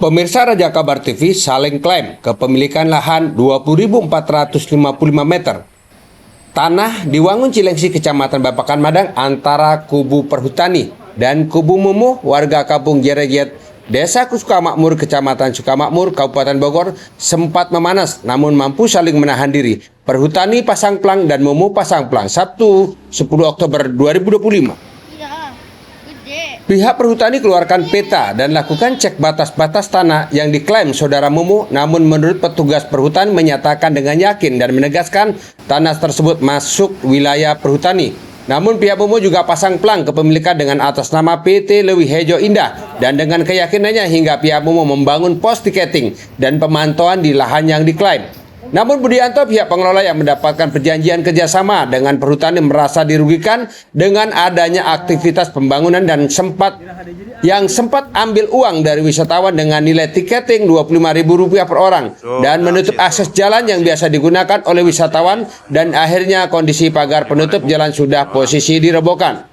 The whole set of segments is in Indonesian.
Pemirsa Raja Kabar TV saling klaim kepemilikan lahan 20.455 meter. Tanah di Wangun Cilengsi, Kecamatan Bapakan Madang antara kubu Perhutani dan kubu Mumuh warga kampung Jerejet, Desa Sukamakmur, Kecamatan Sukamakmur, Kabupaten Bogor sempat memanas namun mampu saling menahan diri. Perhutani pasang plang dan Mumuh pasang plang Sabtu 10 Oktober 2025. Pihak Perhutani keluarkan peta dan lakukan cek batas-batas tanah yang diklaim saudara Mumuh, namun menurut petugas Perhutani menyatakan dengan yakin dan menegaskan tanah tersebut masuk wilayah Perhutani. Namun pihak Mumuh juga pasang plang kepemilikan dengan atas nama PT Leuwih Hejo Indah dan dengan keyakinannya hingga pihak Mumuh membangun pos tiketing dan pemantauan di lahan yang diklaim. Namun Budianto, pihak pengelola yang mendapatkan perjanjian kerjasama dengan Perhutani merasa dirugikan dengan adanya aktivitas pembangunan dan sempat ambil uang dari wisatawan dengan nilai tiketing Rp25.000 per orang dan menutup akses jalan yang biasa digunakan oleh wisatawan dan akhirnya kondisi pagar penutup jalan sudah posisi dirobohkan.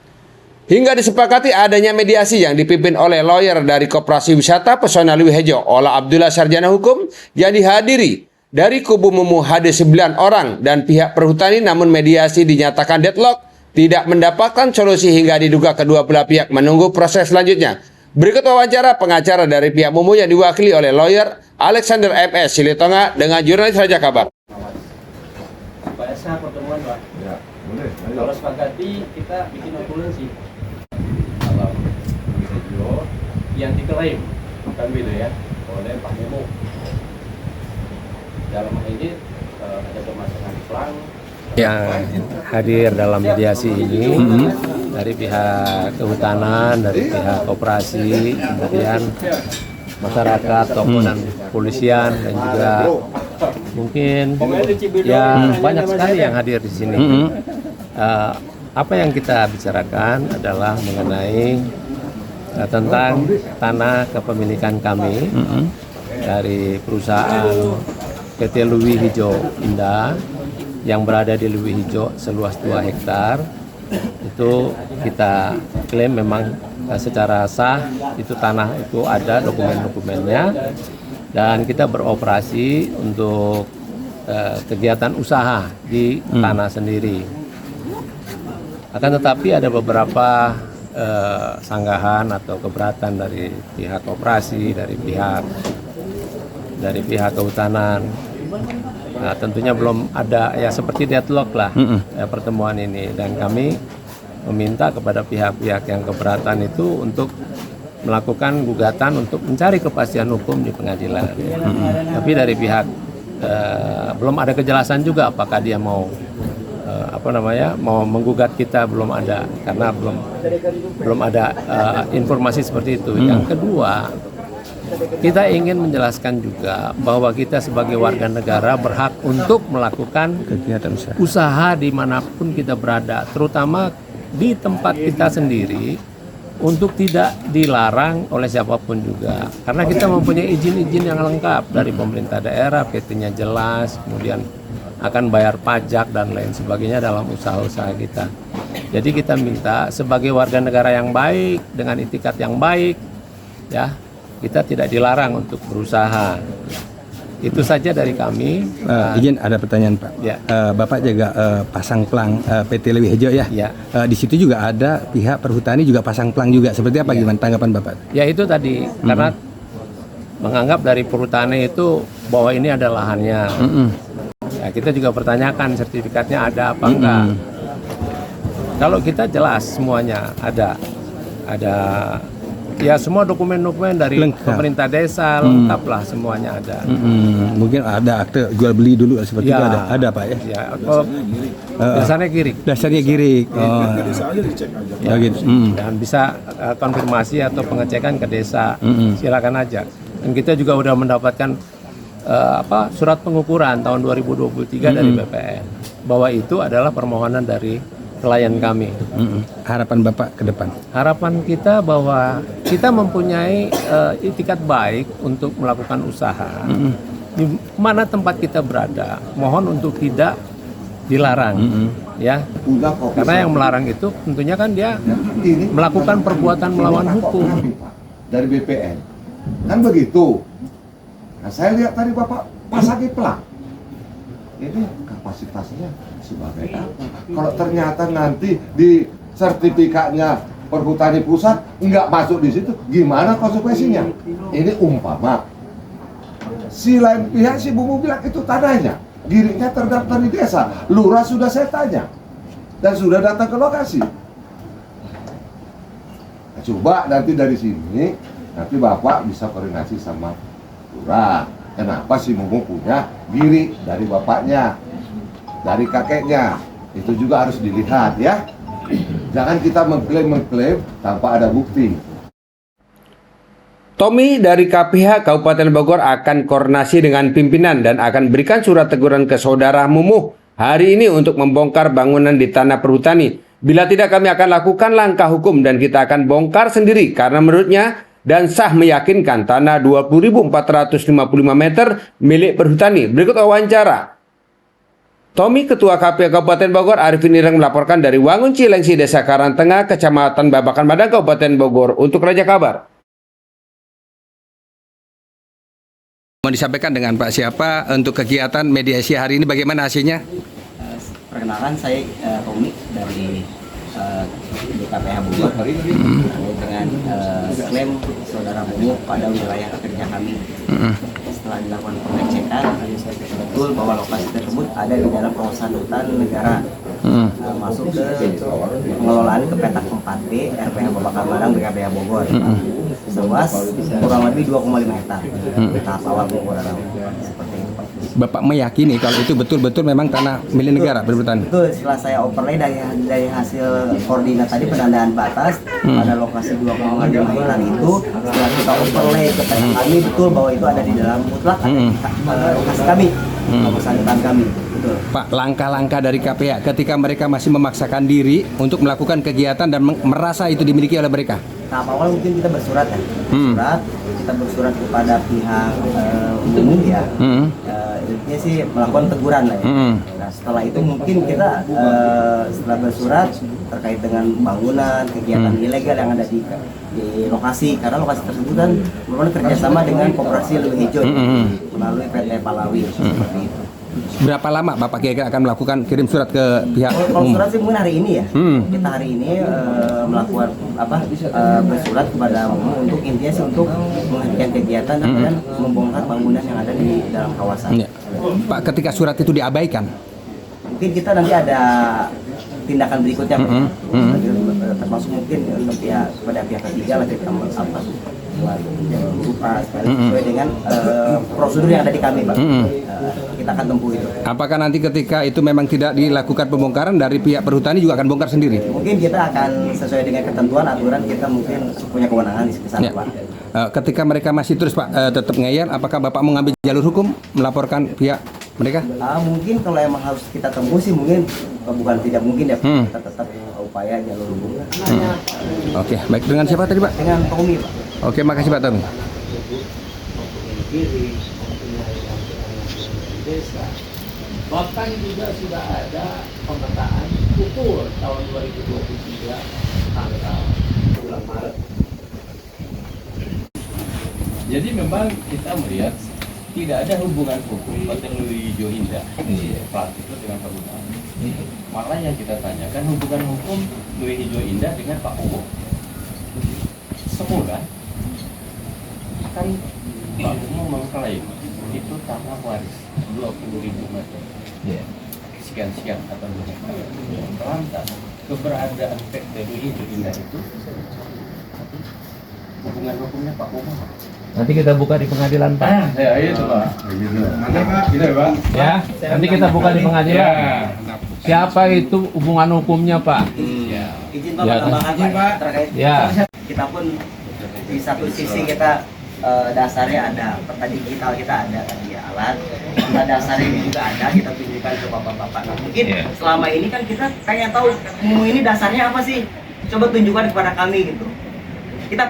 Hingga disepakati adanya mediasi yang dipimpin oleh lawyer dari Koperasi Wisata Pesona Leuwih Hejo, Ola Abdullah Sarjana Hukum, yang dihadiri dari kubu Mumuh hadir 9 orang dan pihak Perhutani, namun mediasi dinyatakan deadlock, tidak mendapatkan solusi hingga diduga kedua belah pihak menunggu proses selanjutnya. Berikut wawancara pengacara dari pihak Mumuh yang diwakili oleh lawyer Alexander MS Silitonga dengan jurnalis Raja Kabar. Pak Esa, pertemuan Pak. Ya, boleh. Kalau sepakati kita bikin ambulans kalau video yang diklaim kan gitu ya oleh Pak Mumuh. Dalam hal ini ada pemasangan plang yang hadir dalam mediasi ini dari pihak kehutanan, dari pihak koperasi, kemudian masyarakat, tokoh dan polisian, dan juga mungkin ya banyak sekali yang hadir di sini. Apa yang kita bicarakan adalah mengenai tentang tanah kepemilikan kami dari perusahaan PT Leuwih Hejo Indah yang berada di Leuwih Hejo seluas 2 hektar. Itu kita klaim memang secara sah, itu tanah itu ada dokumen-dokumennya dan kita beroperasi untuk kegiatan usaha di tanah sendiri. Akan tetapi ada beberapa sanggahan atau keberatan dari pihak koperasi, dari pihak kehutanan. Nah, tentunya belum ada ya seperti deadlock lah pertemuan ini, dan kami meminta kepada pihak-pihak yang keberatan itu untuk melakukan gugatan untuk mencari kepastian hukum di pengadilan. Tapi dari pihak belum ada kejelasan juga apakah dia mau mau menggugat kita, belum ada, karena belum ada informasi seperti itu. Yang kedua, kita ingin menjelaskan juga bahwa kita sebagai warga negara berhak untuk melakukan kegiatan usaha dimanapun kita berada, terutama di tempat kita sendiri, untuk tidak dilarang oleh siapapun juga. Karena kita mempunyai izin-izin yang lengkap dari pemerintah daerah, PT-nya jelas, kemudian akan bayar pajak dan lain sebagainya dalam usaha-usaha kita. Jadi kita minta sebagai warga negara yang baik, dengan itikat yang baik, ya, kita tidak dilarang untuk berusaha. Itu saja dari kami. Izin ada pertanyaan Pak. Ya. Bapak juga pasang plang PT Leuwih Hejo ya. Ya. Di situ juga ada pihak Perhutani juga pasang plang juga. Seperti apa gimana tanggapan Bapak? Ya itu tadi, karena menganggap dari Perhutani itu bahwa ini ada lahannya. Ya, kita juga pertanyakan sertifikatnya ada apa enggak. Kalau kita jelas semuanya ada ya, semua dokumen-dokumen dari pemerintah desa lengkap lah, semuanya ada. Mungkin ada akte jual beli dulu seperti itu ada Pak ya? Ya, dasarnya girik. Dasarnya girik. Desa aja dicek aja. Ya gitu. Dan bisa konfirmasi atau pengecekan ke desa, silakan aja. Dan kita juga udah mendapatkan surat pengukuran tahun 2023 dari BPN bahwa itu adalah permohonan dari klien kami. Harapan Bapak ke depan? Harapan kita bahwa kita mempunyai itikat baik untuk melakukan usaha. Di mana tempat kita berada, mohon untuk tidak dilarang, ya. Karena yang melarang itu tentunya kan dia melakukan perbuatan melawan hukum. Dari BPN Kan begitu. Nah, saya lihat tadi Bapak pasangi plang. Ini kapasitasnya sebagai apa? Kalau ternyata nanti di sertifikatnya Perhutani Pusat nggak masuk di situ, gimana konsekuensinya? Ini umpama si lain pihak, si Bumu bilang itu tanahnya, Girinya terdaftar di desa, lurah sudah saya tanya dan sudah datang ke lokasi. Nah, coba nanti dari sini, nanti Bapak bisa koordinasi sama lurah. Kenapa si Bumu punya Giri dari bapaknya, dari kakeknya? Itu juga harus dilihat ya. Jangan kita mengklaim tanpa ada bukti. Tommy dari KPH Kabupaten Bogor akan koordinasi dengan pimpinan dan akan berikan surat teguran ke saudara Mumuh hari ini untuk membongkar bangunan di tanah perhutani. Bila tidak, kami akan lakukan langkah hukum dan kita akan bongkar sendiri karena menurutnya dan sah meyakinkan tanah 20.455 meter milik perhutani. Berikut wawancara. Tommy, Ketua KPH Kabupaten Bogor, Arifin Ireng melaporkan dari Wangun Cilengsi, Desa Karangtengah, Kecamatan Babakan Madang, Kabupaten Bogor untuk Raja Kabar. Mau disampaikan dengan Pak siapa untuk kegiatan mediasi hari ini, bagaimana hasilnya? Perkenalkan, saya Tommy dari KPH Bogor dengan klaim saudara Bumu pada wilayah kerja kami. Setelah dilakukan pengecekan, betul bahwa lokasi tersebut ada di dalam kawasan hutan negara, masuk ke pengelolaan ke petak 4B RPH Babakan Madang BKPH Bogor, seluas kurang lebih 2,5 hektar tahap awal pengukuran. Seperti itu, Pak. Bapak meyakini kalau itu betul-betul memang tanah milik negara perhutani? Betul, setelah saya overlay dari hasil koordinat tadi penandaan batas pada lokasi 2,5 hektar itu, setelah kita overlay ke peta kami, betul bahwa itu ada di dalam mutlak lokasi kami, kawasan hutan kami. Betul. Pak, langkah-langkah dari KPH ketika mereka masih memaksakan diri untuk melakukan kegiatan dan merasa itu dimiliki oleh mereka? Tahap awal mungkin kita bersurat ya, kita bersurat kepada pihak umum ya, intinya sih melakukan teguran lah ya. Nah, setelah itu mungkin kita setelah bersurat terkait dengan bangunan, kegiatan ilegal yang ada di lokasi, karena lokasi tersebut kan merupakan kerjasama dengan Koperasi Leuwih Ijo melalui PT Palawi seperti itu. Berapa lama Bapak kira-kira akan melakukan kirim surat ke pihak Kalau umum? surat sih mungkin hari ini ya. Kita hari ini melakukan bersurat kepada umum untuk intinya sih untuk menghentikan kegiatan dan membongkar bangunan yang ada di dalam kawasan. Ya. Pak, ketika surat itu diabaikan, Mungkin kita nanti ada tindakan berikutnya, termasuk mungkin untuk pada pihak ketiga lah kita berupa sesuai dengan prosedur yang ada di kami, Pak. Kita akan tempuh itu. apakah nanti ketika itu memang tidak dilakukan pembongkaran dari pihak perhutani juga akan bongkar sendiri? Mungkin kita akan sesuai dengan ketentuan aturan, kita mungkin punya kewenangan di sana, Ya. Pak. Ketika mereka masih terus Pak tetap ngeyel, apakah Bapak mau ngambil jalur hukum melaporkan pihak mereka? Mungkin kalau emang harus kita tempuh sih mungkin bukan tidak mungkin ya, kita tetap upaya jalur hukum. Oke, baik. Dengan siapa tadi Pak? Dengan Tommy, Pak. Oke, makasih Pak Tommy. Bahkan juga sudah ada pemetaan ukur tahun 2023 tanggal bulan Maret. Jadi memang kita melihat tidak ada hubungan hukum PT Leuwih Ijo Indah plat itu dengan perhutani. Malah yang kita tanyakan hubungan hukum Leuwih Ijo Indah dengan Pak Uwo. Semula kan Pak Uwo mengklaim itu tanah waris 20.000 meter. Sekian atau lantas keberadaan PT Leuwih Ijo Indah itu hubungan hukumnya Pak Uwo. Nanti kita buka di pengadilan, Pak. Ya, itu Pak. Gitu ya, Pak. Ya, nanti kita buka di pengadilan. Siapa itu hubungan hukumnya, Pak? Izin Pak, Ya, tambahkan Pak terkait. Ya. Kita pun di satu sisi kita dasarnya ada peta digital, kita ada tadi alat, peta dasarnya ini juga ada, kita tunjukkan ke bapak-bapak. Nah, mungkin selama ini kan kita pengen tahu ini dasarnya apa sih? Coba tunjukkan kepada kami gitu. Kita